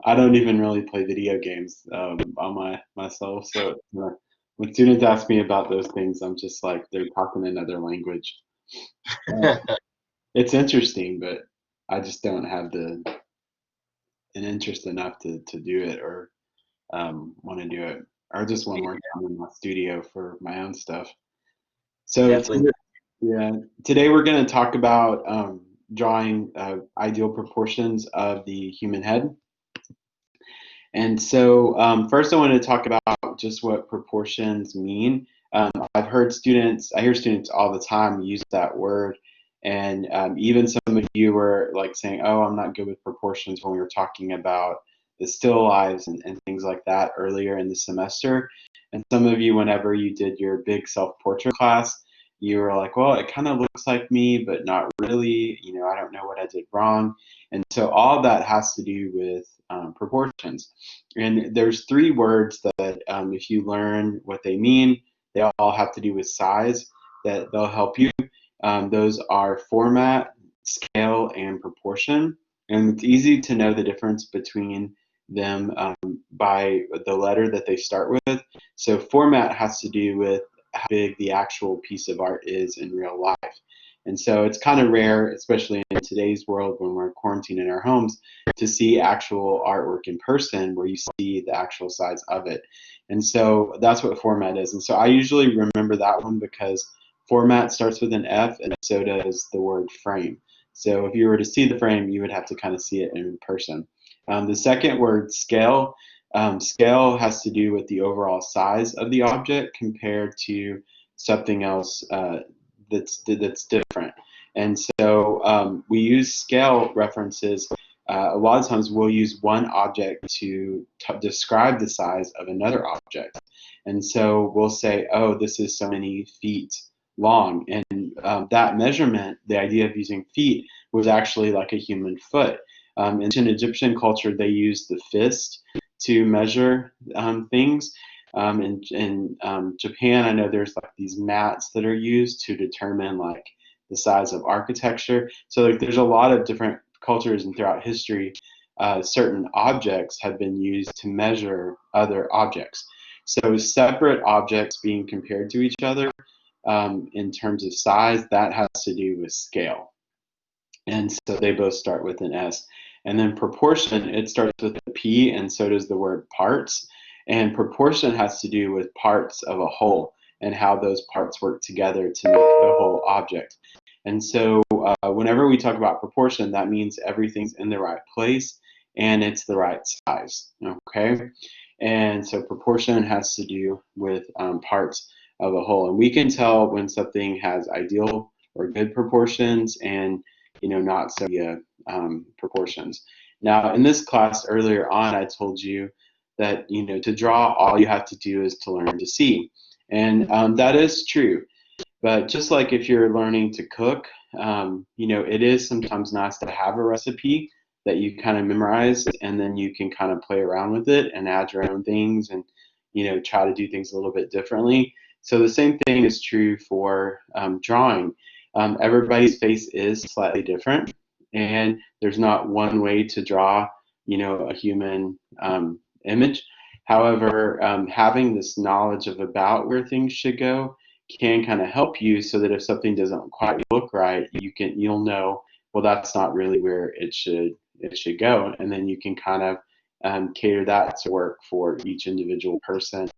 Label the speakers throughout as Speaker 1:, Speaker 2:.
Speaker 1: I don't even really play video games on myself. So when students ask me about those things, I'm just like they're talking another language. Uh, it's interesting, but I just don't have an interest enough to do it or want to do it. Or I just want to work down in my studio for my own stuff. So
Speaker 2: Definitely.
Speaker 1: yeah, today we're going to talk about drawing ideal proportions of the human head. And so first I want to talk about just what proportions mean. I hear students all the time use that word. And even some of you were like saying, oh, I'm not good with proportions when we were talking about the still lives and things like that earlier in the semester. And some of you, whenever you did your big self-portrait class, you were like, well, it kind of looks like me, but not really. You know, I don't know what I did wrong. And so all that has to do with proportions. And there's three words that, if you learn what they mean, they all have to do with size, that they'll help you. Those are format, scale, and proportion. And it's easy to know the difference between them by the letter that they start with. So format has to do with how big the actual piece of art is in real life. And so it's kind of rare, especially in today's world when we're quarantined in our homes, to see actual artwork in person where you see the actual size of it. And so that's what format is. And so I usually remember that one because format starts with an F and so does the word frame. So if you were to see the frame, you would have to kind of see it in person. The second word, scale. Scale has to do with the overall size of the object compared to something else that's different. And so we use scale references. A lot of times we'll use one object to describe the size of another object. And so we'll say, oh, this is so many feet long. And that measurement, the idea of using feet, was actually like a human foot. In Egyptian culture, they used the fist to measure things. In Japan, I know there's like these mats that are used to determine like the size of architecture. So like there's a lot of different cultures and throughout history, certain objects have been used to measure other objects. So separate objects being compared to each other in terms of size, that has to do with scale. And so they both start with an S. And then proportion, it starts with a P, and so does the word parts. And proportion has to do with parts of a whole and how those parts work together to make the whole object. And so whenever we talk about proportion, that means everything's in the right place and it's the right size, okay? And so proportion has to do with parts of a whole. And we can tell when something has ideal or good proportions and not so proportions. Now, in this class earlier on, I told you that, to draw, all you have to do is to learn to see. And that is true. But just like if you're learning to cook, it is sometimes nice to have a recipe that you kind of memorize and then you can kind of play around with it and add your own things and, try to do things a little bit differently. So the same thing is true for drawing. Everybody's face is slightly different, and there's not one way to draw, a human image. However, having this knowledge of about where things should go can kind of help you so that if something doesn't quite look right, you'll know, well, that's not really where it should go, and then you can kind of cater that to work for each individual person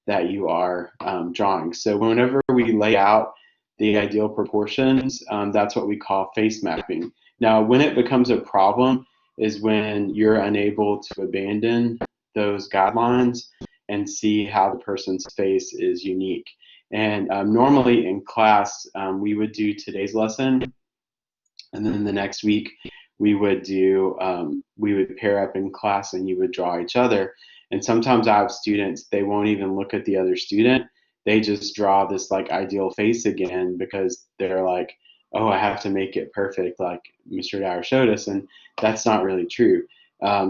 Speaker 1: that you are drawing. So whenever we lay out the ideal proportions, that's what we call face mapping. Now, when it becomes a problem is when you're unable to abandon those guidelines and see how the person's face is unique. And normally in class, we would do today's lesson, and then the next week we would pair up in class and you would draw each other. And sometimes I have students, they won't even look at the other student. They just draw this like ideal face again because they're like, oh, I have to make it perfect like Mr. Dyer showed us. And that's not really true.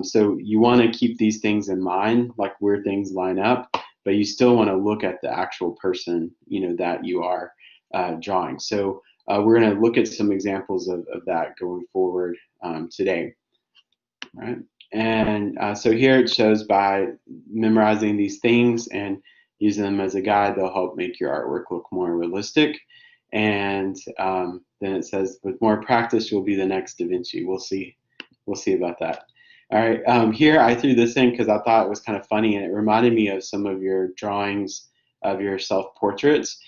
Speaker 1: So you want to keep these things in mind, like where things line up, but you still want to look at the actual person, that you are drawing. So we're going to look at some examples of that going forward today. All right. And so here it shows by memorizing these things and using them as a guide, they'll help make your artwork look more realistic. And then it says, with more practice, you'll be the next Da Vinci. We'll see. We'll see about that. All right. Here I threw this in because I thought it was kind of funny, and it reminded me of some of your drawings of your self-portraits.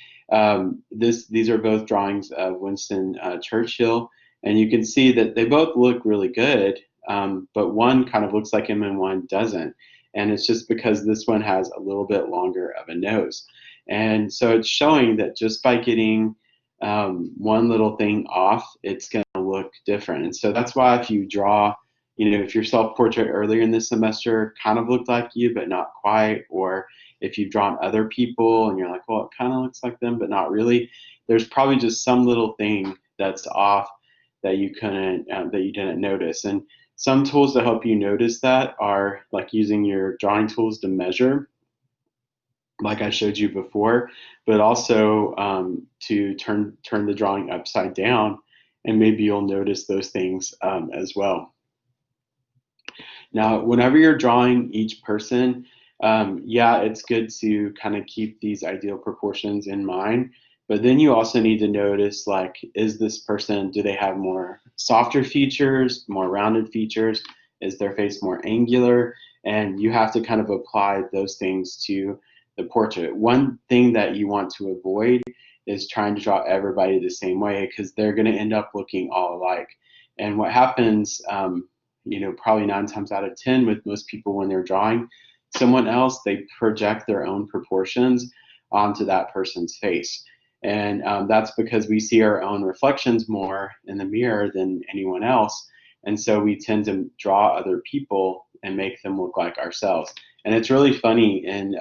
Speaker 1: These are both drawings of Winston Churchill, and you can see that they both look really good, but one kind of looks like him and one doesn't. And it's just because this one has a little bit longer of a nose. And so it's showing that just by getting one little thing off, it's going to look different. And so that's why if you draw, if your self-portrait earlier in the semester kind of looked like you, but not quite, or if you've drawn other people and you're like, well, it kind of looks like them, but not really, there's probably just some little thing that's off that you didn't notice. And some tools to help you notice that are like using your drawing tools to measure, like I showed you before, but also to turn the drawing upside down, and maybe you'll notice those things as well. Now, whenever you're drawing each person, yeah, it's good to kind of keep these ideal proportions in mind, but then you also need to notice, like, is this person, do they have more softer features, more rounded features? Is their face more angular? And you have to kind of apply those things to the portrait. One thing that you want to avoid is trying to draw everybody the same way, because they're going to end up looking all alike. And what happens, probably 9 times out of 10 with most people when they're drawing someone else, they project their own proportions onto that person's face. And that's because we see our own reflections more in the mirror than anyone else. And so we tend to draw other people and make them look like ourselves. And it's really funny in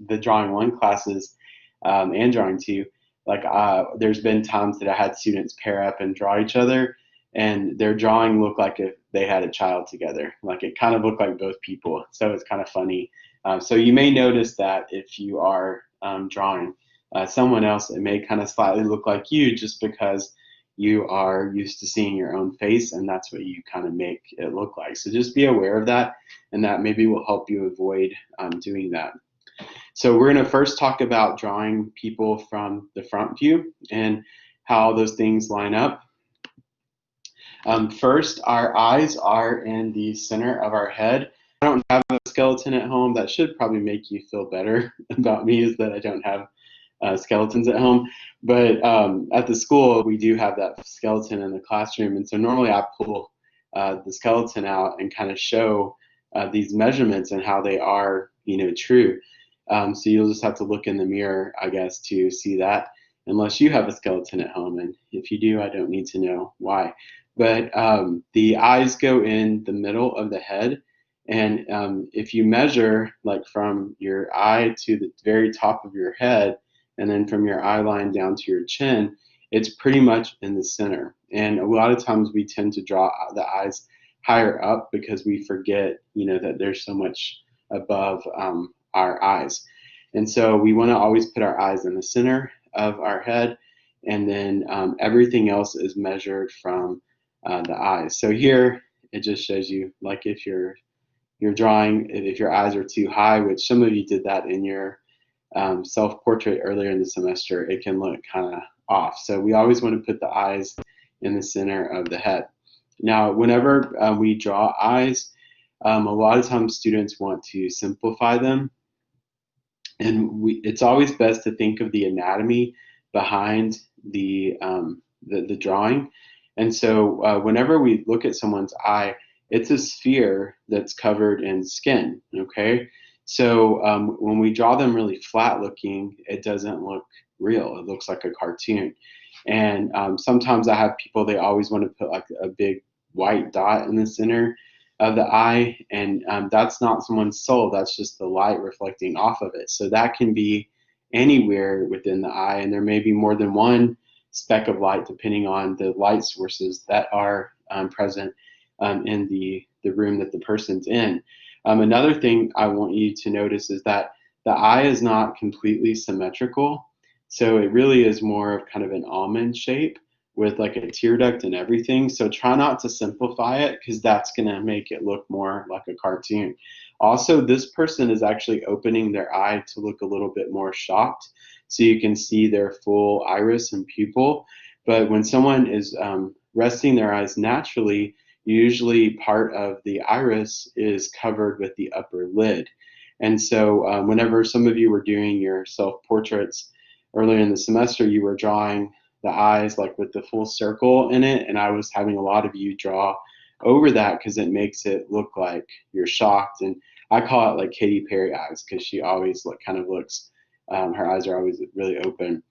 Speaker 1: the drawing one classes and drawing two, like there's been times that I had students pair up and draw each other, and their drawing looked like if they had a child together. Like it kind of looked like both people. So it's kind of funny. So you may notice that if you are drawing someone else, it may kind of slightly look like you, just because you are used to seeing your own face, and that's what you kind of make it look like. So just be aware of that, and that maybe will help you avoid doing that. So we're going to first talk about drawing people from the front view and how those things line up. First, our eyes are in the center of our head. I don't have a skeleton at home. That should probably make you feel better about me, is that I don't have skeletons at home. But at the school, we do have that skeleton in the classroom. And so normally I pull the skeleton out and kind of show these measurements and how they are, true. So you'll just have to look in the mirror, I guess, to see that, unless you have a skeleton at home. And if you do, I don't need to know why. But the eyes go in the middle of the head. And if you measure, like, from your eye to the very top of your head, and then from your eye line down to your chin, it's pretty much in the center. And a lot of times we tend to draw the eyes higher up because we forget, that there's so much above our eyes. And so we want to always put our eyes in the center of our head, and then everything else is measured from the eyes. So here it just shows you, like, if you're drawing, if your eyes are too high, which some of you did that in your self-portrait earlier in the semester, it can look kind of off. So we always want to put the eyes in the center of the head. Now, whenever we draw eyes, a lot of times students want to simplify them, and it's always best to think of the anatomy behind the drawing. And so whenever we look at someone's eye, it's a sphere that's covered in skin, okay? So when we draw them really flat looking, it doesn't look real. It looks like a cartoon. And sometimes I have people, they always want to put like a big white dot in the center of the eye, and that's not someone's soul, that's just the light reflecting off of it. So that can be anywhere within the eye, and there may be more than one speck of light depending on the light sources that are present in the room that the person's in. Another thing I want you to notice is that the eye is not completely symmetrical. So it really is more of kind of an almond shape with like a tear duct and everything. So try not to simplify it because that's going to make it look more like a cartoon. Also, this person is actually opening their eye to look a little bit more shocked, so you can see their full iris and pupil. But when someone is resting their eyes naturally, usually part of the iris is covered with the upper lid. And so whenever some of you were doing your self-portraits earlier in the semester, you were drawing the eyes like with the full circle in it, and I was having a lot of you draw over that because it makes it look like you're shocked. And I call it like Katy Perry eyes because she always kind of looks, her eyes are always really open.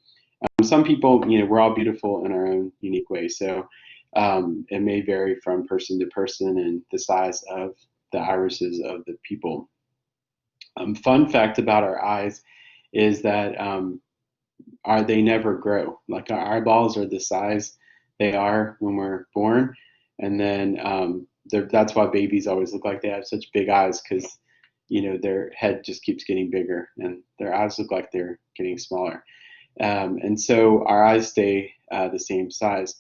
Speaker 1: Some people, we're all beautiful in our own unique way, so it may vary from person to person and the size of the irises of the people. Fun fact about our eyes is that they never grow. Like our eyeballs are the size they are when we're born, and then that's why babies always look like they have such big eyes, because their head just keeps getting bigger and their eyes look like they're getting smaller. And so our eyes stay the same size.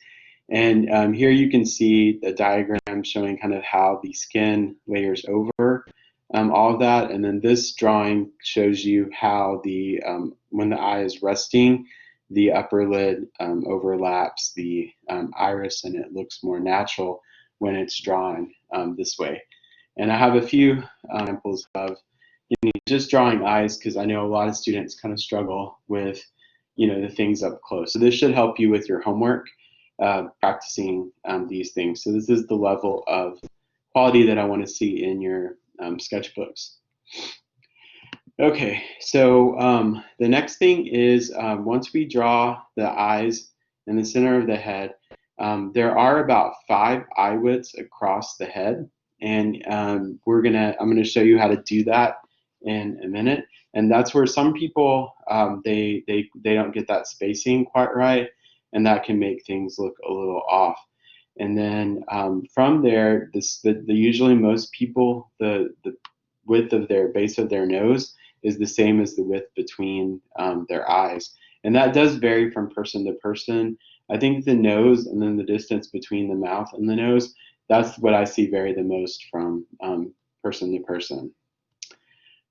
Speaker 1: And here you can see the diagram showing kind of how the skin layers over all of that. And then this drawing shows you how when the eye is resting, the upper lid overlaps the iris, and it looks more natural when it's drawn this way. And I have a few examples of just drawing eyes, because I know a lot of students kind of struggle with the things up close. So this should help you with your homework, practicing these things. So this is the level of quality that I want to see in your sketchbooks. Okay, so the next thing is once we draw the eyes in the center of the head, there are about 5 eye widths across the head, and I'm gonna show you how to do that in a minute. And that's where some people they don't get that spacing quite right, and that can make things look a little off. And then from there, usually most people, the width of their base of their nose is the same as the width between their eyes, and that does vary from person to person. I think the nose and then the distance between the mouth and the nose, that's what I see vary the most from person to person.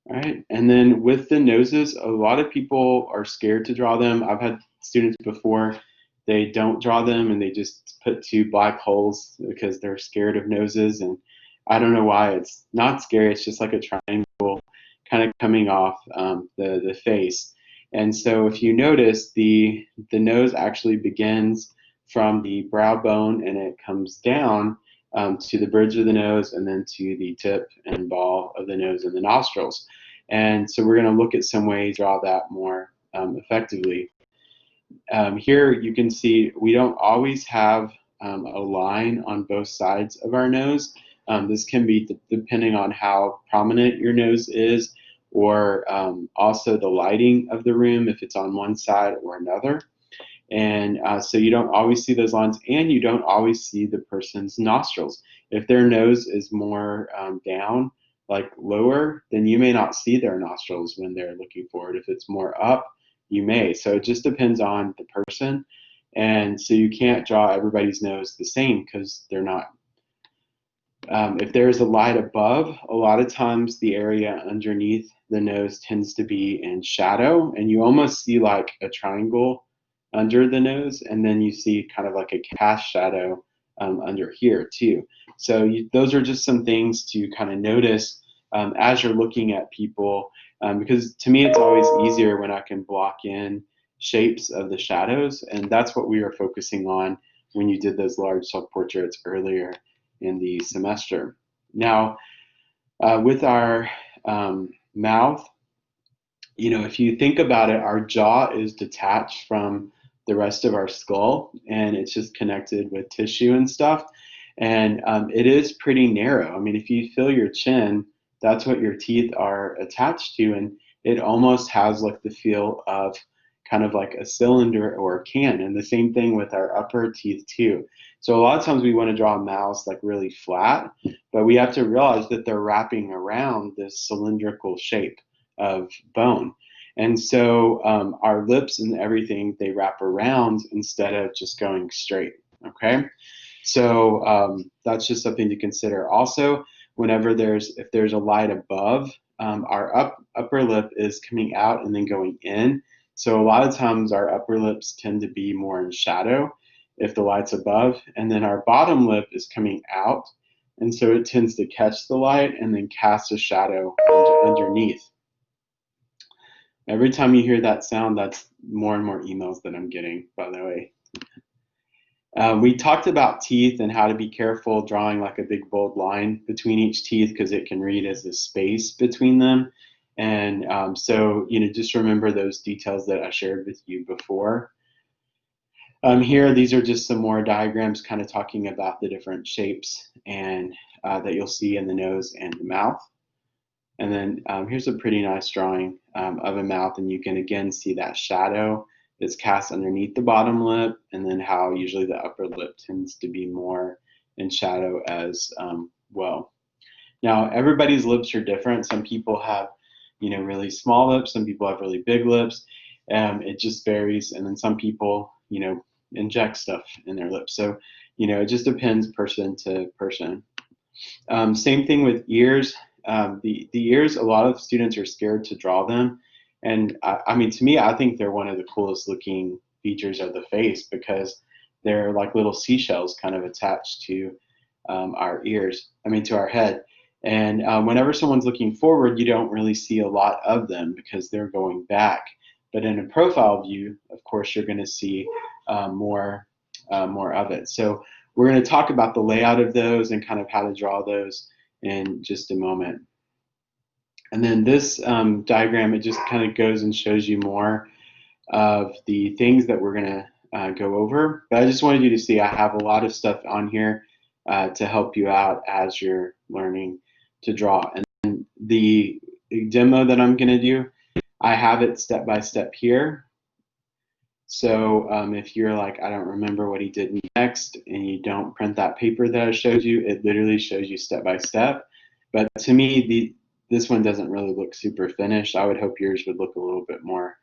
Speaker 1: All right, and then with the noses, a lot of people are scared to draw them. I've had students before, they don't draw them and they just put 2 black holes because they're scared of noses, and I don't know why. It's not scary, it's just like a triangle kind of coming off the face. And so if you notice, the nose actually begins from the brow bone and it comes down to the bridge of the nose and then to the tip and ball of the nose and the nostrils. And so we're going to look at some ways to draw that more effectively. Here you can see we don't always have a line on both sides of our nose. This can be depending on how prominent your nose is, or also the lighting of the room, if it's on one side or another. And so you don't always see those lines, and you don't always see the person's nostrils. If their nose is more down, like lower, then you may not see their nostrils when they're looking forward. If it's more up, you may. So it just depends on the person. And so you can't draw everybody's nose the same because they're not. If there's a light above, a lot of times the area underneath the nose tends to be in shadow, and you almost see like a triangle under the nose, and then you see kind of like a cast shadow under here too. So those are just some things to kind of notice as you're looking at people, because to me it's always easier when I can block in shapes of the shadows, and that's what we were focusing on when you did those large self-portraits earlier in the semester. Now, with our mouth, if you think about it, our jaw is detached from the rest of our skull, and it's just connected with tissue and stuff. And it is pretty narrow. I mean, if you feel your chin, that's what your teeth are attached to, and it almost has like the feel of kind of like a cylinder or a can. And the same thing with our upper teeth too. So a lot of times we want to draw mouths like really flat, but we have to realize that they're wrapping around this cylindrical shape of bone. And so our lips and everything, they wrap around instead of just going straight, okay? So that's just something to consider. Also, if there's a light above, our upper lip is coming out and then going in. So a lot of times our upper lips tend to be more in shadow if the light's above, and then our bottom lip is coming out, and so it tends to catch the light and then cast a shadow underneath. Every time you hear that sound, that's more and more emails that I'm getting, by the way. We talked about teeth and how to be careful drawing like a big bold line between each teeth because it can read as a space between them. And so, just remember those details that I shared with you before. Here, these are just some more diagrams kind of talking about the different shapes and that you'll see in the nose and the mouth. And then here's a pretty nice drawing of a mouth, and you can again see that shadow that's cast underneath the bottom lip, and then how usually the upper lip tends to be more in shadow as well. Now, everybody's lips are different. Some people have, really small lips. Some people have really big lips. It just varies. And then some people, inject stuff in their lips. So, it just depends person to person. Same thing with ears. The ears, a lot of students are scared to draw them. And I mean, to me, I think they're one of the coolest looking features of the face because they're like little seashells kind of attached to our ears, to our head. And whenever someone's looking forward, you don't really see a lot of them because they're going back. But in a profile view, of course, you're going to see more of it. So we're going to talk about the layout of those and kind of how to draw those in just a moment. And then this diagram, it just kind of goes and shows you more of the things that we're going to go over. But I just wanted you to see I have a lot of stuff on here to help you out as you're learning to draw. And the demo that I'm going to do, I have it step by step here. So if you're like, I don't remember what he did next, and you don't print that paper that I showed you, it literally shows you step by step. But to me, this one doesn't really look super finished. I would hope yours would look a little bit more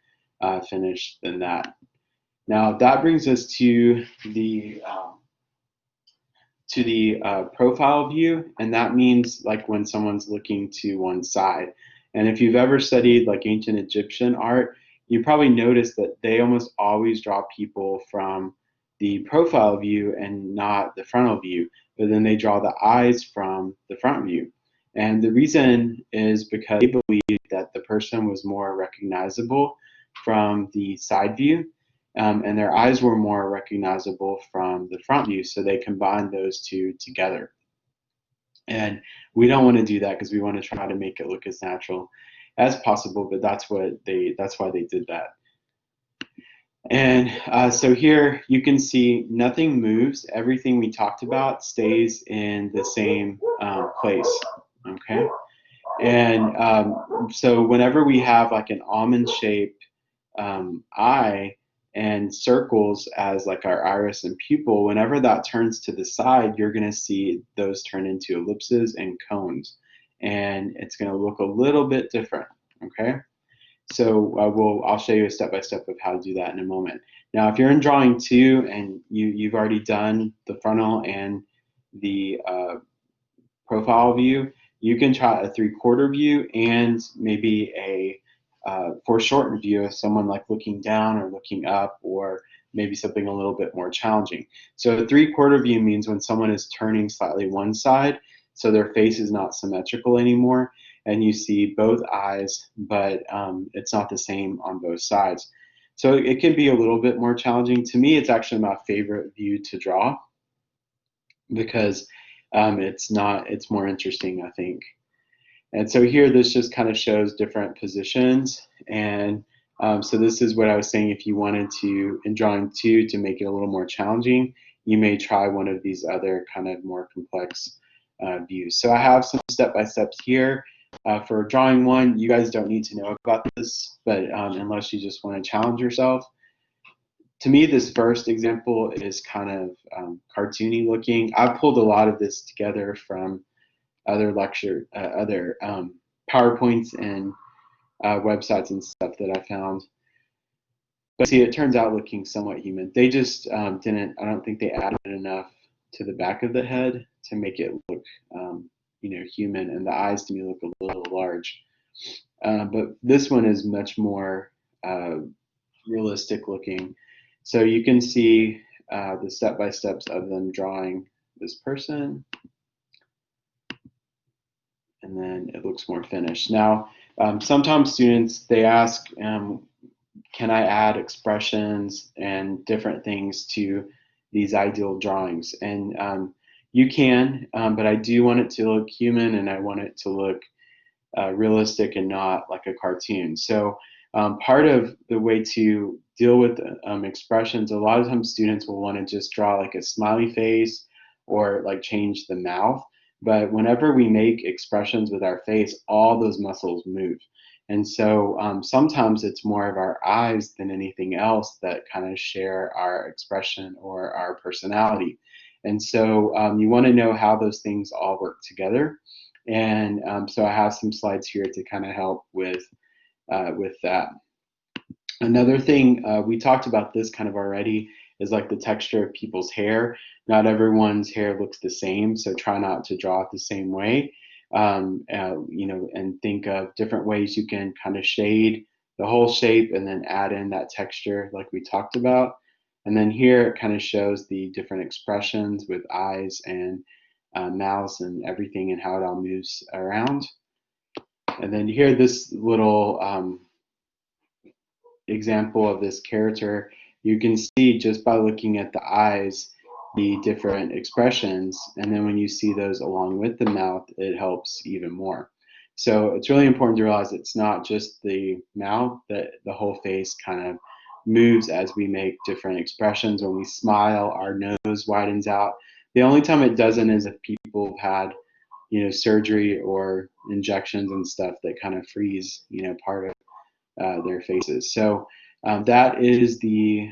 Speaker 1: finished than that. Now that brings us to the profile view, and that means like when someone's looking to one side. And if you've ever studied like ancient Egyptian art, you probably noticed that they almost always draw people from the profile view and not the frontal view, but then they draw the eyes from the front view. And the reason is because they believe that the person was more recognizable from the side view, and their eyes were more recognizable from the front view, so they combined those two together. And we don't want to do that because we want to try to make it look as natural as possible, but that's why they did that. And so here you can see nothing moves. Everything we talked about stays in the same place, okay? And so whenever we have like an almond shape eye and circles as like our iris and pupil, whenever that turns to the side, you're going to see those turn into ellipses and cones. And it's going to look a little bit different, okay? So I'll show you a step-by-step of how to do that in a moment. Now, if you're in drawing 2 and you've already done the frontal and the profile view, you can try a 3/4 view and maybe a foreshortened view of someone like looking down or looking up, or maybe something a little bit more challenging. So a 3/4 view means when someone is turning slightly one side, so their face is not symmetrical anymore, and you see both eyes, but it's not the same on both sides. So it can be a little bit more challenging. To me, it's actually my favorite view to draw because it's more interesting, I think. And so here, this just kind of shows different positions. And so this is what I was saying. If you wanted to, in drawing 2, to make it a little more challenging, you may try one of these other kind of more complex views. So I have some step-by-steps here. For drawing 1, you guys don't need to know about this, but unless you just want to challenge yourself. To me, this first example is kind of cartoony looking. I pulled a lot of this together from other PowerPoints and websites and stuff that I found. But see, it turns out looking somewhat human. They just didn't. I don't think they added enough to the back of the head to make it look, human. And the eyes to me look a little large. But this one is much more realistic looking. So you can see the step-by-steps of them drawing this person, and then it looks more finished. Now, sometimes students, they ask, can I add expressions and different things to these ideal drawings? And you can, but I do want it to look human, and I want it to look realistic and not like a cartoon. So part of the way to deal with expressions, a lot of times students will want to just draw like a smiley face or like change the mouth. But whenever we make expressions with our face, all those muscles move. And so sometimes it's more of our eyes than anything else that kind of share our expression or our personality. And so you want to know how those things all work together. And so I have some slides here to kind of help with that. Another thing, we talked about this kind of already, is like the texture of people's hair. Not everyone's hair looks the same, so try not to draw it the same way. And think of different ways you can kind of shade the whole shape and then add in that texture like we talked about. And then here it kind of shows the different expressions with eyes and mouths and everything and how it all moves around. And then here, this little example of this character, you can see just by looking at the eyes the different expressions, and then when you see those along with the mouth, it helps even more. So it's really important to realize it's not just the mouth, that the whole face kind of moves as we make different expressions. When we smile, our nose widens out. The only time it doesn't is if people have had surgery or injections and stuff that kind of freeze part of their faces. So that is the